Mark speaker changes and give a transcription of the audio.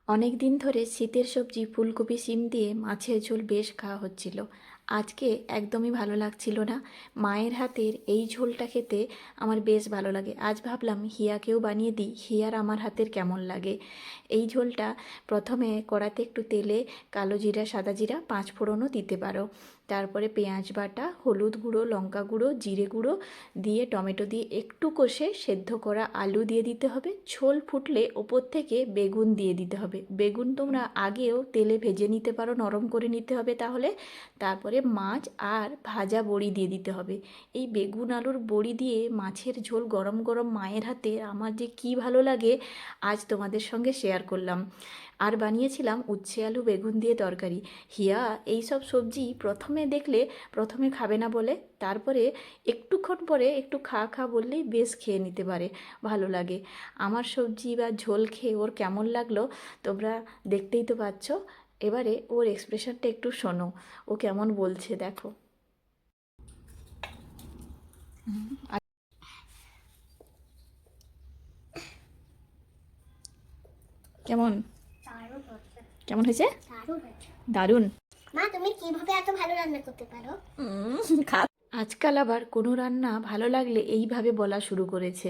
Speaker 1: অনেক দিন ধরে শীতের সবজি ফুলকপি শিম দিয়ে মাছের ঝোল বেশ খাওয়া হচ্ছিল। আজকে একদমই ভালো লাগছিল না। মায়ের হাতের এই ঝোলটা খেতে আমার বেশ ভালো লাগে। আজ ভাবলাম হিয়াকেও বানিয়ে দিই, হিয়ার আমার হাতের কেমন লাগে। এই ঝোলটা প্রথমে কড়াতে একটু তেলে কালো জিরা, সাদা জিরা, পাঁচ ফোড়নও দিতে পারো। তারপরে পেঁয়াজ বাটা, হলুদ গুঁড়ো, লঙ্কা গুঁড়ো, জিরে গুঁড়ো দিয়ে টমেটো দিয়ে একটু কষে সেদ্ধ করা আলু দিয়ে দিতে হবে। ঝোল ফুটলে ওপর থেকে বেগুন দিয়ে দিতে হবে। বেগুন তোমরা আগেও তেলে ভেজে নিতে পারো, নরম করে নিতে হবে তাহলে। তারপরে মাছ আর ভাজা বড়ি দিয়ে দিতে হবে। এই বেগুন আলুর বড়ি দিয়ে মাছের ঝোল গরম গরম মায়ের হাতে আমার যে কি ভালো লাগে, আজ তোমাদের সঙ্গে শেয়ার করলাম। আর বানিয়েছিলাম উচ্ছে আলু বেগুন দিয়ে তরকারি। হিয়া এই সব সবজি প্রথমে দেখলে প্রথমে খাবে না বলে, তারপরে একটুক্ষণ পরে একটু খা খা বললেই বেশ খেয়ে নিতে পারে, ভালো লাগে। আমার সবজি বা ঝোল খেয়ে ওর কেমন লাগলো তোমরা দেখতেই তো পাচ্ছ। এবারে ওর এক্সপ্রেশনটা একটু শোনো, ও কেমন বলছে দেখো। আর কেমন
Speaker 2: দারুণ হচ্ছে।
Speaker 1: কেমন হয়েছে?
Speaker 2: দারুণ হয়েছে।
Speaker 1: দারুণ।
Speaker 2: মা, তুমি কিভাবে এত ভালো রান্না করতে পারো?
Speaker 1: খা। আজকাল আবার কোনো রান্না ভালো লাগলে এইভাবে বলা শুরু করেছে।